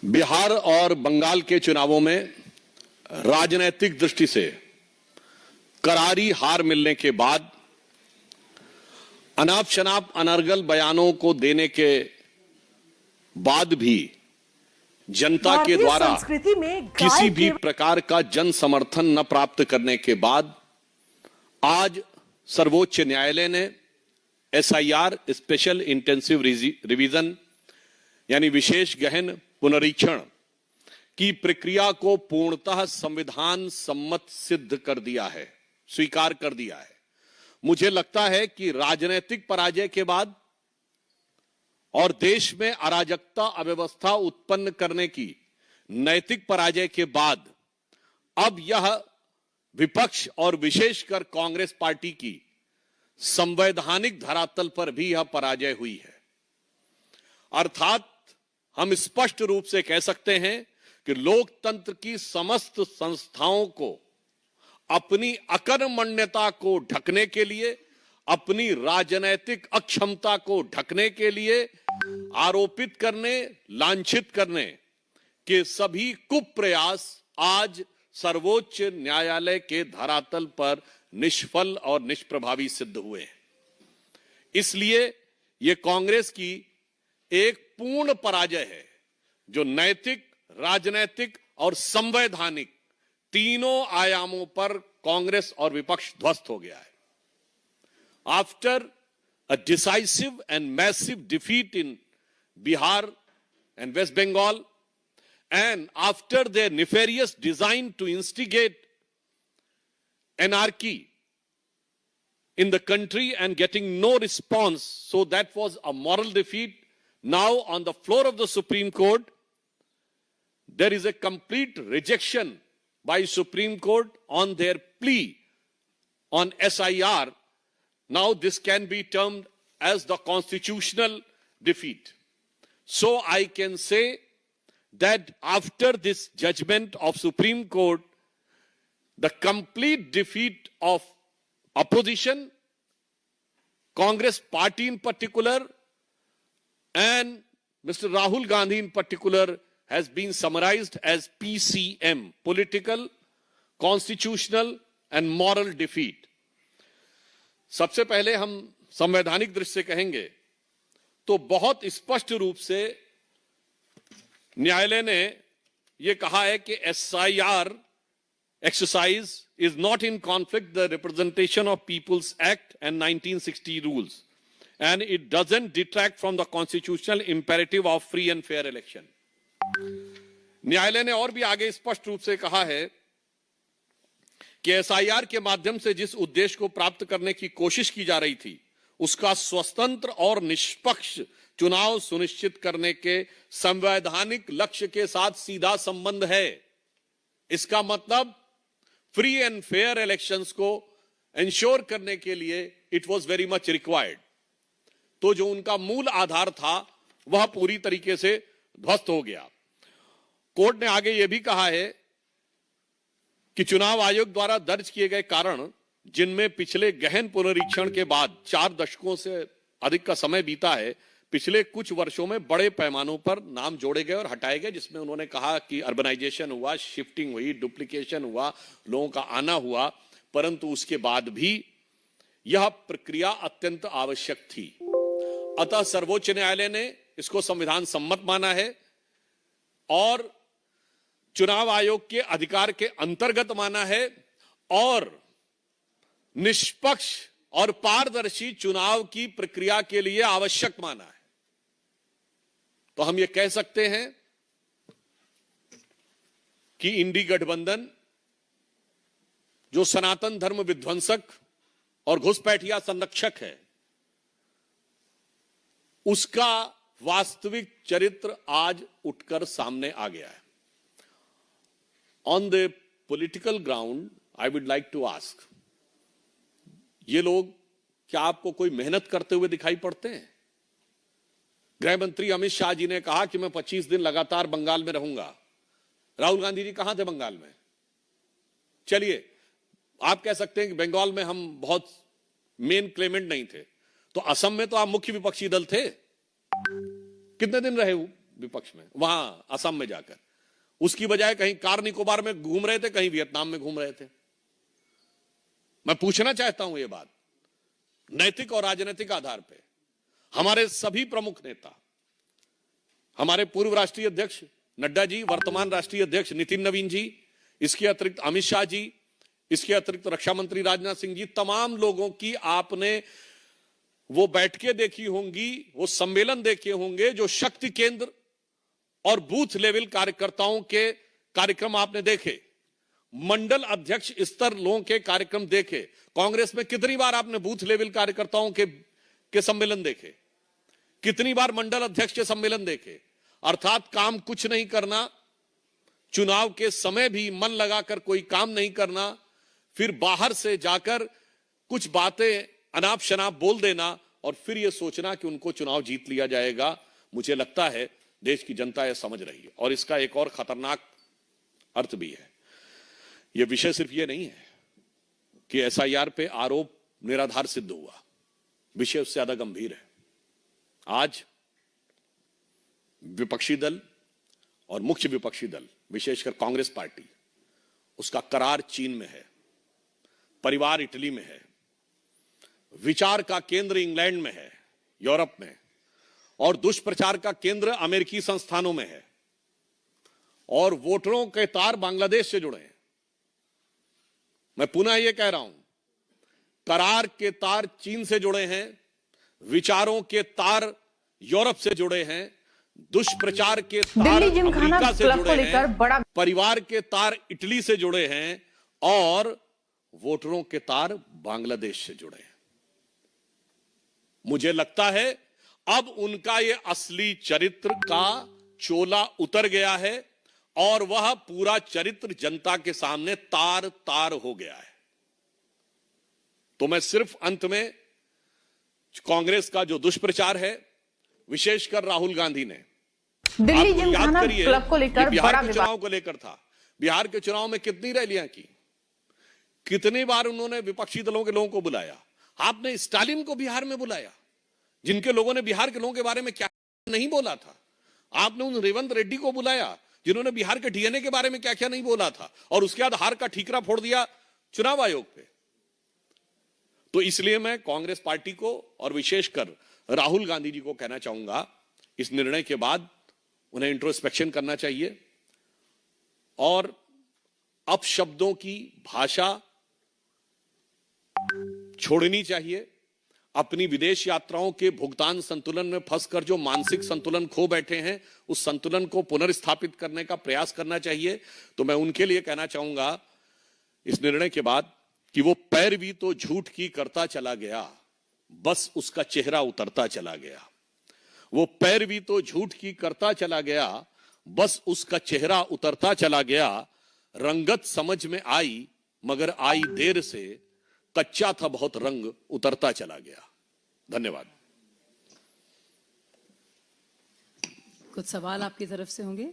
बिहार और बंगाल के चुनावों में राजनीतिक दृष्टि से करारी हार मिलने के बाद अनाप शनाप अनर्गल बयानों को देने के बाद भी जनता के द्वारा किसी भी प्रकार का जन समर्थन न प्राप्त करने के बाद आज सर्वोच्च न्यायालय ने एसआईआर स्पेशल इंटेंसिव रिवीजन यानी विशेष गहन पुनरीक्षण की प्रक्रिया को पूर्णतः संविधान सम्मत सिद्ध कर दिया है, स्वीकार कर दिया है। मुझे लगता है कि राजनीतिक पराजय के बाद और देश में अराजकता अव्यवस्था उत्पन्न करने की नैतिक पराजय के बाद अब यह विपक्ष और विशेषकर कांग्रेस पार्टी की संवैधानिक धरातल पर भी यह पराजय हुई है। अर्थात हम स्पष्ट रूप से कह सकते हैं कि लोकतंत्र की समस्त संस्थाओं को अपनी अकर्मण्यता को ढकने के लिए, अपनी राजनीतिक अक्षमता को ढकने के लिए आरोपित करने, लांछित करने के सभी कुप्रयास आज सर्वोच्च न्यायालय के धरातल पर निष्फल और निष्प्रभावी सिद्ध हुए हैं। इसलिए यह कांग्रेस की एक पूर्ण पराजय है जो नैतिक, राजनीतिक और संवैधानिक तीनों आयामों पर कांग्रेस और विपक्ष ध्वस्त हो गया है। After a decisive and massive defeat in Bihar and West Bengal, and after their nefarious design to instigate anarchy in the country and getting no response, so that was a moral defeat. Now on the floor of the Supreme Court, there is a complete rejection by Supreme Court on their plea on SIR. Now this can be termed as the constitutional defeat. So I can say that after this judgment of Supreme Court, the complete defeat of opposition, Congress party in particular, and Mr. Rahul Gandhi in particular has been summarized as PCM, political, constitutional and moral defeat. सबसे पहले हम संवैधानिक दृष्टि से कहेंगे तो बहुत स्पष्ट रूप से न्यायालय ने यह कहा है कि SIR exercise is not in conflict the Representation of People's Act and 1960 rules, and it doesn't detract from the constitutional imperative of free and fair election. न्यायालय ने और भी आगे स्पष्ट रूप से कहा है कि एसआईआर के माध्यम से जिस उद्देश्य को प्राप्त करने की कोशिश की जा रही थी उसका स्वतंत्र और निष्पक्ष चुनाव सुनिश्चित करने के संवैधानिक लक्ष्य के साथ सीधा संबंध है। इसका मतलब फ्री एंड फेयर इलेक्शंस को इंश्योर करने के लिए it was very much required. तो जो उनका मूल आधार था वह पूरी तरीके से ध्वस्त हो गया। कोर्ट ने आगे यह भी कहा है कि चुनाव आयोग द्वारा दर्ज किए गए कारण जिनमें पिछले गहन पुनरीक्षण के बाद 4 दशकों से अधिक का समय बीता है, पिछले कुछ वर्षों में बड़े पैमानों पर नाम जोड़े गए और हटाए गए, जिसमें उन्होंने कहा कि अर्बनाइजेशन हुआ, शिफ्टिंग हुई, डुप्लीकेशन हुआ, लोगों का आना हुआ, परंतु उसके बाद भी यह प्रक्रिया अत्यंत आवश्यक थी। अतः सर्वोच्च न्यायालय ने इसको संविधान सम्मत माना है और चुनाव आयोग के अधिकार के अंतर्गत माना है और निष्पक्ष और पारदर्शी चुनाव की प्रक्रिया के लिए आवश्यक माना है। तो हम ये कह सकते हैं कि इंडी गठबंधन जो सनातन धर्म विध्वंसक और घुसपैठिया संरक्षक है, उसका वास्तविक चरित्र आज उठकर सामने आ गया है। On the political ground I would like to ask, ये लोग क्या आपको कोई मेहनत करते हुए दिखाई पड़ते हैं? गृह मंत्री अमित शाह जी ने कहा कि मैं 25 दिन लगातार बंगाल में रहूंगा। राहुल गांधी जी कहां थे बंगाल में? चलिए, आप कह सकते हैं कि बंगाल में हम बहुत मेन क्लेमेंट नहीं थे, तो असम में तो आप मुख्य विपक्षी दल थे। कितने दिन रहे विपक्ष में, वहां असम में जाकर। उसकी बजाय कहीं कार निकोबार में घूम रहे थे, कहीं वियतनाम में घूम रहे थे। मैं पूछना चाहता हूं ये बात नैतिक और राजनीतिक आधार पे। हमारे सभी प्रमुख नेता, हमारे पूर्व राष्ट्रीय अध्यक्ष नड्डा जी, वर्तमान राष्ट्रीय अध्यक्ष नितिन नवीन जी, इसके अतिरिक्त अमित शाह जी, इसके अतिरिक्त रक्षा मंत्री राजनाथ सिंह जी, तमाम लोगों की आपने वो बैठकें देखी होंगी, वो सम्मेलन देखे होंगे, जो शक्ति केंद्र और बूथ लेवल कार्यकर्ताओं के कार्यक्रम आपने देखे, मंडल अध्यक्ष स्तर लोगों के कार्यक्रम देखे। कांग्रेस में कितनी बार आपने बूथ लेवल कार्यकर्ताओं के सम्मेलन देखे, कितनी बार मंडल अध्यक्ष के सम्मेलन देखे। अर्थात काम कुछ नहीं करना, चुनाव के समय भी मन लगाकर कोई काम नहीं करना, फिर बाहर से जाकर कुछ बातें अनाप शनाप बोल देना और फिर यह सोचना कि उनको चुनाव जीत लिया जाएगा। मुझे लगता है देश की जनता यह समझ रही है। और इसका एक और खतरनाक अर्थ भी है। यह विषय सिर्फ यह नहीं है कि एसआईआर पे आरोप निराधार सिद्ध हुआ, विषय उससे ज्यादा गंभीर है। आज विपक्षी दल और मुख्य विपक्षी दल, विशेषकर कांग्रेस पार्टी, उसका करार चीन में है, परिवार इटली में है, विचार का केंद्र इंग्लैंड में है, यूरोप में, और दुष्प्रचार का केंद्र अमेरिकी संस्थानों में है, और वोटरों के तार बांग्लादेश से जुड़े हैं। मैं पुनः यह कह रहा हूं, करार के तार चीन से जुड़े हैं, विचारों के तार यूरोप से जुड़े हैं, दुष्प्रचार के तार अमेरिका से जुड़े हैं, परिवार के तार इटली से जुड़े हैं, और वोटरों के तार बांग्लादेश से जुड़े हैं। मुझे लगता है अब उनका यह असली चरित्र का चोला उतर गया है और वह पूरा चरित्र जनता के सामने तार तार हो गया है। तो मैं सिर्फ अंत में कांग्रेस का जो दुष्प्रचार है, विशेषकर राहुल गांधी ने, दिल्ली जिमखाना क्लब को लेकर बिहार के चुनाव को लेकर था। बिहार के चुनाव में कितनी रैलियां की, कितनी बार उन्होंने विपक्षी दलों के लोगों को बुलाया। आपने स्टालिन को बिहार में बुलाया, जिनके लोगों ने बिहार के लोगों के बारे में क्या नहीं बोला था। आपने उन रेवंत रेड्डी को बुलाया, जिन्होंने बिहार के डीएनए के बारे में क्या क्या नहीं बोला था, और उसके बाद हार का ठीकरा फोड़ दिया चुनाव आयोग पे। तो इसलिए मैं कांग्रेस पार्टी को और विशेषकर राहुल गांधी जी को कहना चाहूंगा, इस निर्णय के बाद उन्हें इंट्रोस्पेक्शन करना चाहिए और अपशब्दों की भाषा छोड़नी चाहिए। अपनी विदेश यात्राओं के भुगतान संतुलन में फंसकर जो मानसिक संतुलन खो बैठे हैं, उस संतुलन को पुनर्स्थापित करने का प्रयास करना चाहिए। तो मैं उनके लिए कहना चाहूंगा इस निर्णय के बाद कि वो पैरवी तो झूठ की करता चला गया, बस उसका चेहरा उतरता चला गया। वो पैरवी तो झूठ की करता चला गया, बस उसका चेहरा उतरता चला गया। रंगत समझ में आई मगर आई देर से, कच्चा था बहुत रंग उतरता चला गया। धन्यवाद। कुछ सवाल आपकी तरफ से होंगे?